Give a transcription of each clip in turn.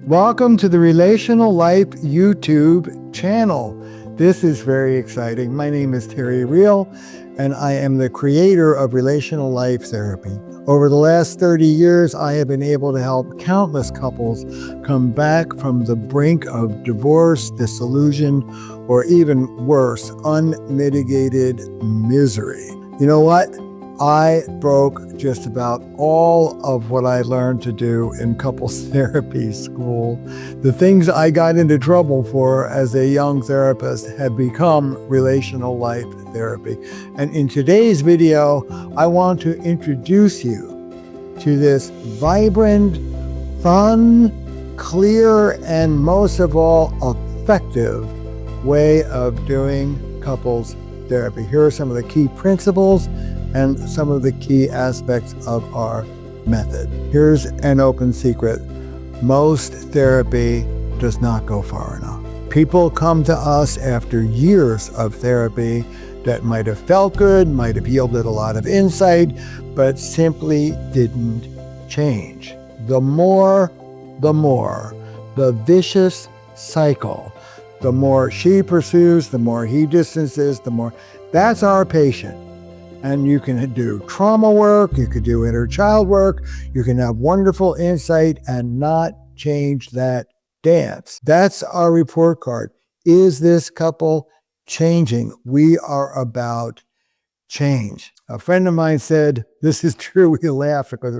Welcome to the Relational Life YouTube channel. This is very exciting. My name is Terry Real, and I am the creator of Relational Life Therapy. Over the last 30 years, I have been able to help countless couples come back from the brink of divorce, disillusion, or even worse, unmitigated misery. You know what? I broke just about all of what I learned to do in couples therapy school. The things I got into trouble for as a young therapist have become relational life therapy. And in today's video, I want to introduce you to this vibrant, fun, clear, and most of all, effective way of doing couples therapy. Here are some of the key principles and some of the key aspects of our method. Here's an open secret. Most therapy does not go far enough. People come to us after years of therapy that might have felt good, might have yielded a lot of insight, but simply didn't change. The more, the vicious cycle. The more she pursues, the more he distances, the more. That's our patient. And you can do trauma work, you could do inner child work, you can have wonderful insight and not change that dance. That's our report card. Is this couple changing? We are about change. A friend of mine said, this is true, we laugh because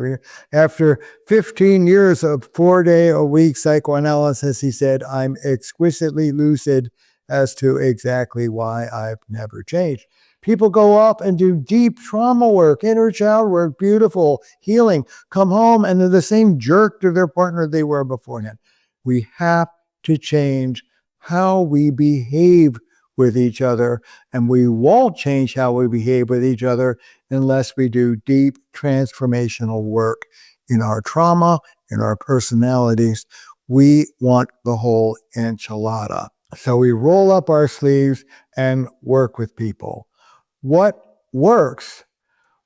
after 15 years of 4-day-a-week psychoanalysis, he said, I'm exquisitely lucid as to exactly why I've never changed. People go up and do deep trauma work, inner child work, beautiful, healing, come home, and they're the same jerk to their partner they were beforehand. We have to change how we behave with each other, and we won't change how we behave with each other unless we do deep transformational work in our trauma, in our personalities. We want the whole enchilada. So we roll up our sleeves and work with people. What works?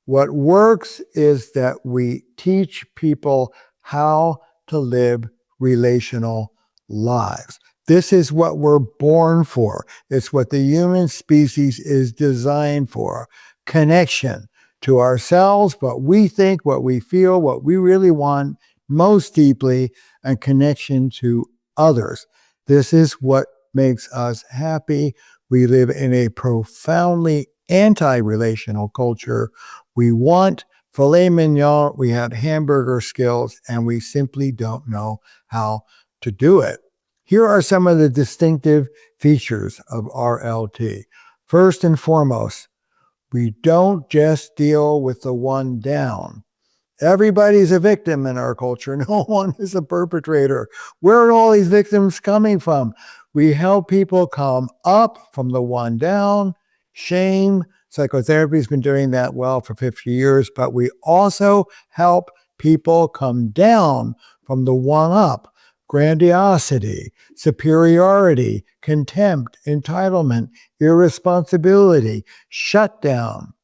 What works is that we teach people how to live relational lives. This is what we're born for. It's what the human species is designed for. Connection to ourselves, what we think, what we feel, what we really want most deeply, and connection to others. This is what makes us happy. We live in a profoundly anti-relational culture. We want filet mignon, we have hamburger skills, and we simply don't know how to do it. Here are some of the distinctive features of RLT. First and foremost, we don't just deal with the one down. Everybody's a victim in our culture. No one is a perpetrator. Where are all these victims coming from? We help people come up from the one down. Shame. Psychotherapy has been doing that well for 50 years, but we also help people come down from the one up. Grandiosity, superiority, contempt, entitlement, irresponsibility, shutdown.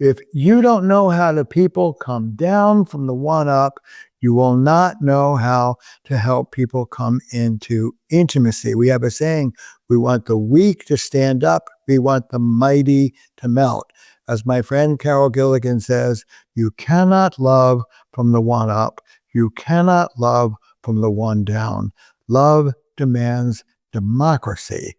If you don't know how to people come down from the one up, you will not know how to help people come into intimacy. We have a saying, we want the weak to stand up, we want the mighty to melt. As my friend Carol Gilligan says, you cannot love from the one up, you cannot love from the one down. Love demands democracy.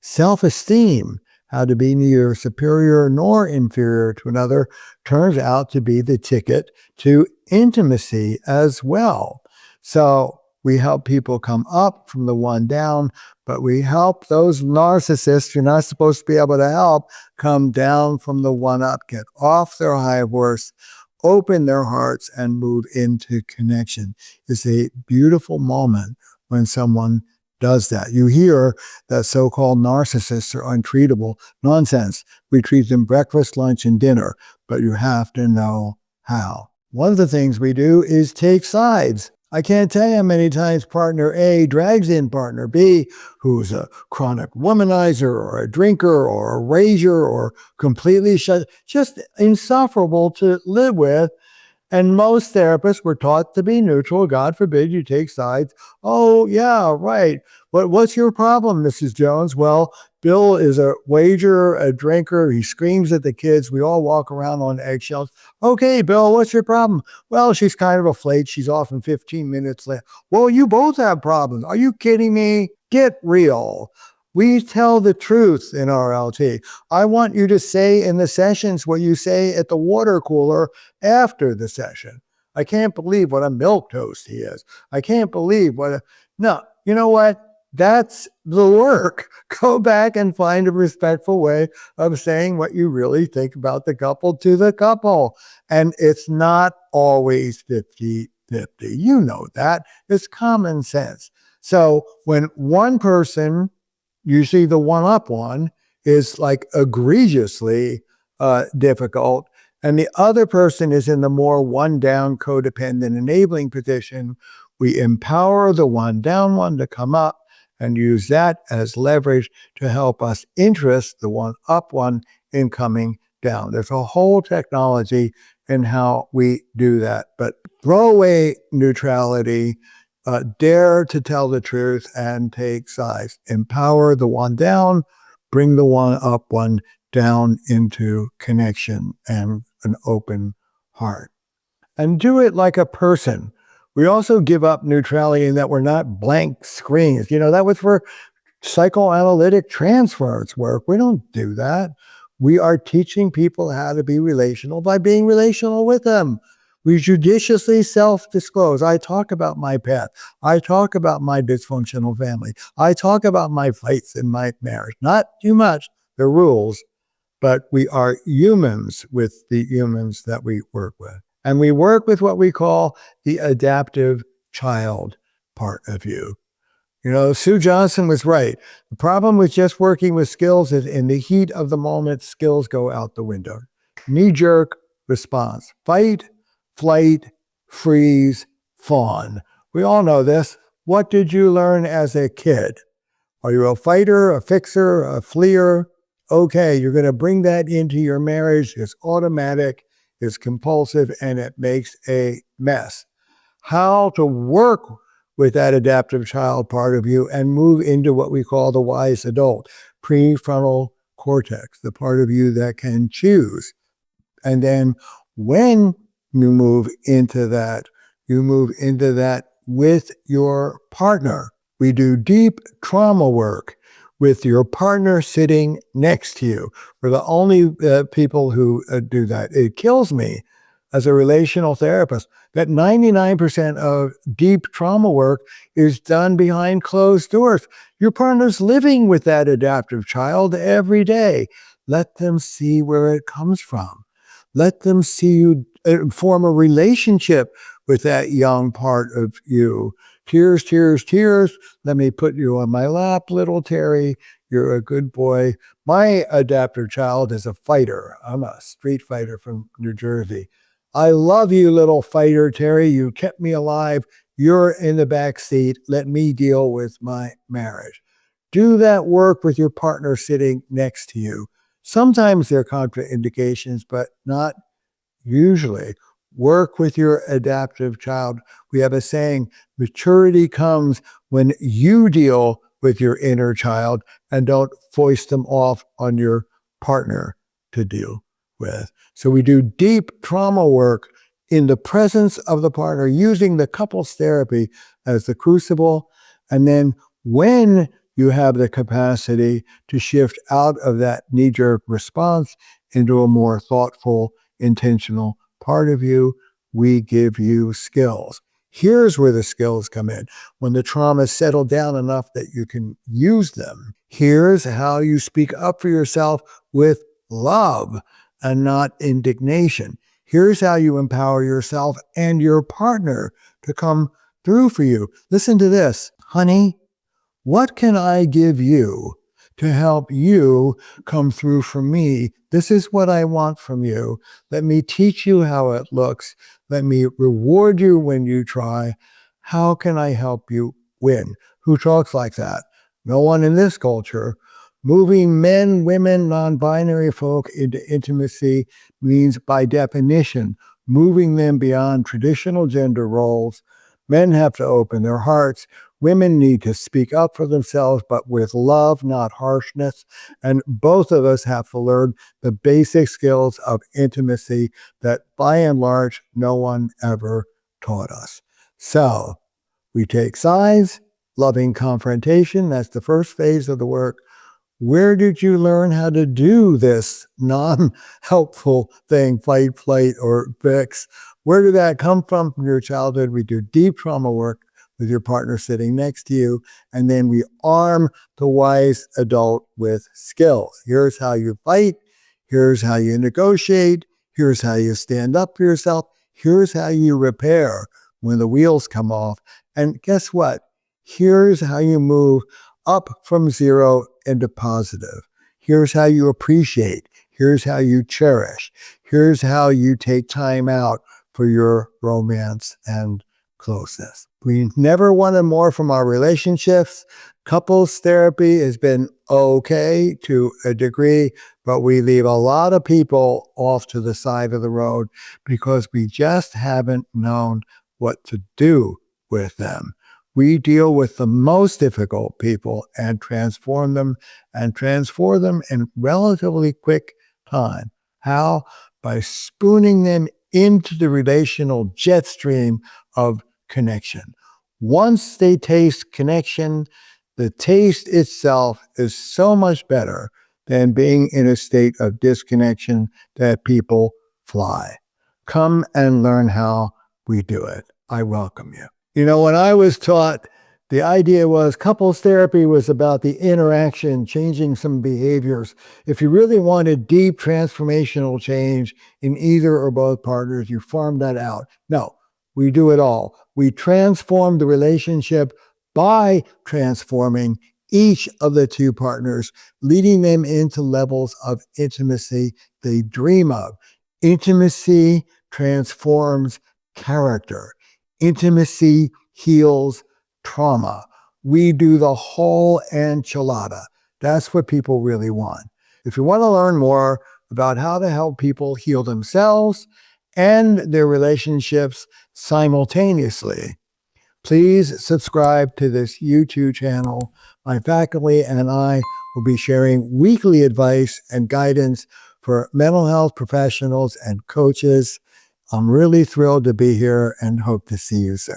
Self-esteem, how to be neither superior nor inferior to another, turns out to be the ticket to intimacy as well. So we help people come up from the one down, but we help those narcissists you're not supposed to be able to help come down from the one up, get off their high horse, open their hearts, and move into connection. It's a beautiful moment when someone does that. You hear that so-called narcissists are untreatable. Nonsense. We treat them breakfast, lunch, and dinner, but you have to know how. One of the things we do is take sides. I can't tell you how many times partner A drags in partner B, who's a chronic womanizer or a drinker or a rager or completely just insufferable to live with. And most therapists were taught to be neutral. God forbid you take sides. Oh, yeah, right. What's your problem, Mrs. Jones? Well, Bill is a wager, a drinker. He screams at the kids. We all walk around on eggshells. Okay, Bill, what's your problem? Well, she's kind of a flake. She's often 15 minutes late. Well, you both have problems. Are you kidding me? Get real. We tell the truth in RLT. I want you to say in the sessions what you say at the water cooler after the session. I can't believe what a milquetoast he is. I can't believe what a... No, you know what? That's the work. Go back and find a respectful way of saying what you really think about the couple to the couple. And it's not always 50-50. You know that. It's common sense. So when one person, usually the one-up one, is like egregiously difficult, and the other person is in the more one-down codependent enabling position, we empower the one-down one to come up and use that as leverage to help us interest the one-up one in coming down. There's a whole technology in how we do that. But throw away neutrality, dare to tell the truth and take sides. Empower the one down, bring the one up one down into connection and an open heart. And do it like a person. We also give up neutrality in that we're not blank screens. That was for psychoanalytic transference work. We don't do that. We are teaching people how to be relational by being relational with them. We judiciously self-disclose. I talk about my past. I talk about my dysfunctional family. I talk about my fights in my marriage. Not too much, the rules, but we are humans with the humans that we work with. And we work with what we call the adaptive child part of you. Sue Johnson was right. The problem with just working with skills is in the heat of the moment, skills go out the window. Knee-jerk response. Fight, flight, freeze, fawn. We all know this. What did you learn as a kid? Are you a fighter, a fixer, a fleer? Okay, you're going to bring that into your marriage. It's automatic, it's compulsive, and it makes a mess. How to work with that adaptive child part of you and move into what we call the wise adult, prefrontal cortex, the part of you that can choose. And then when you move into that with your partner. We do deep trauma work with your partner sitting next to you. We're the only people who do that. It kills me as a relational therapist that 99% of deep trauma work is done behind closed doors. Your partner's living with that adaptive child every day. Let them see where it comes from. Let them see you form a relationship with that young part of you. Tears, tears, tears. Let me put you on my lap, little Terry. You're a good boy. My adaptive child is a fighter. I'm a street fighter from New Jersey. I love you, little fighter, Terry. You kept me alive. You're in the back seat. Let me deal with my marriage. Do that work with your partner sitting next to you. Sometimes there are contraindications, but not usually. Work with your adaptive child. We have a saying, maturity comes when you deal with your inner child and don't foist them off on your partner to deal with. So we do deep trauma work in the presence of the partner, using the couples therapy as the crucible. And then when you have the capacity to shift out of that knee-jerk response into a more thoughtful, intentional part of you, we give you skills. Here's where the skills come in. When the trauma settled down enough that you can use them, here's how you speak up for yourself with love and not indignation. Here's how you empower yourself and your partner to come through for you. Listen to this. Honey, what can I give you to help you come through for me? This is what I want from you. Let me teach you how it looks. Let me reward you when you try. How can I help you win? Who talks like that? No one in this culture. Moving men, women, non-binary folk into intimacy means, by definition, moving them beyond traditional gender roles. Men have to open their hearts. Women need to speak up for themselves, but with love, not harshness. And both of us have to learn the basic skills of intimacy that, by and large, no one ever taught us. So we take sides, loving confrontation. That's the first phase of the work. Where did you learn how to do this non-helpful thing, fight, flight, or fix? Where did that come from your childhood? We do deep trauma work with your partner sitting next to you, and then we arm the wise adult with skills. Here's how you fight. Here's how you negotiate. Here's how you stand up for yourself. Here's how you repair when the wheels come off. And guess what? Here's how you move up from zero into positive. Here's how you appreciate. Here's how you cherish. Here's how you take time out for your romance and closeness. We never wanted more from our relationships. Couples therapy has been okay to a degree, but we leave a lot of people off to the side of the road because we just haven't known what to do with them. We deal with the most difficult people and transform them in relatively quick time. How? By spooning them into the relational jet stream of connection. Once they taste connection, the taste itself is so much better than being in a state of disconnection that people fly. Come and learn how we do it. I welcome you. You know, when I was taught, the idea was couples therapy was about the interaction, changing some behaviors. If you really wanted deep transformational change in either or both partners, you farm that out. No, we do it all. We transform the relationship by transforming each of the two partners, leading them into levels of intimacy they dream of. Intimacy transforms character. Intimacy heals trauma. We do the whole enchilada. That's what people really want. If you want to learn more about how to help people heal themselves and their relationships simultaneously, please subscribe to this YouTube channel. My faculty and I will be sharing weekly advice and guidance for mental health professionals and coaches. I'm really thrilled to be here and hope to see you soon.